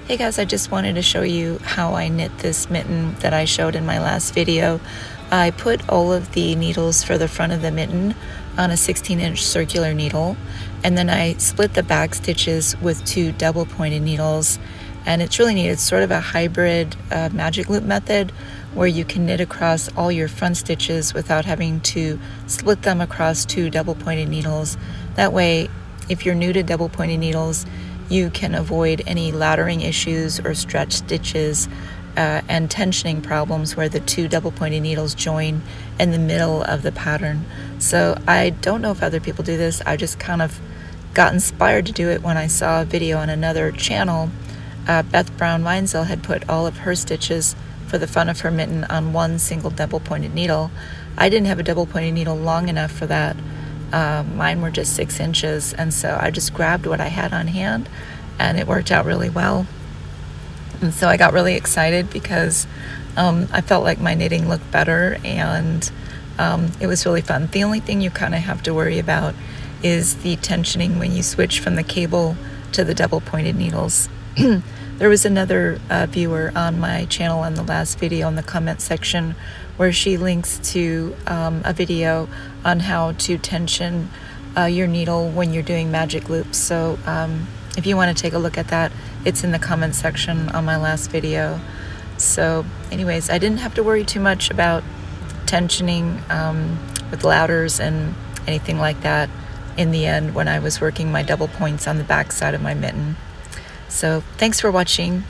Hey guys, I just wanted to show you how I knit this mitten that I showed in my last video. I put all of the needles for the front of the mitten on a 16-inch circular needle, and then I split the back stitches with 2 double-pointed needles. And it's really neat. It's sort of a hybrid magic loop method where you can knit across all your front stitches without having to split them across 2 double-pointed needles. That way, if you're new to double-pointed needles, you can avoid any laddering issues or stretch stitches and tensioning problems where the 2 double-pointed needles join in the middle of the pattern. So I don't know if other people do this. I just kind of got inspired to do it when I saw a video on another channel. Beth Brown Reinsel had put all of her stitches for the front of her mitten on 1 single double-pointed needle. I didn't have a double-pointed needle long enough for that. Mine were just 6 inches, and so I just grabbed what I had on hand, and it worked out really well. And so I got really excited because I felt like my knitting looked better, and it was really fun. The only thing you kind of have to worry about is the tensioning when you switch from the cable to the double-pointed needles. There was another viewer on my channel on the last video in the comment section where she links to a video on how to tension your needle when you're doing magic loops. So if you want to take a look at that, it's in the comment section on my last video. So anyways, I didn't have to worry too much about tensioning with ladders and anything like that in the end when I was working my double points on the back side of my mitten. So thanks for watching.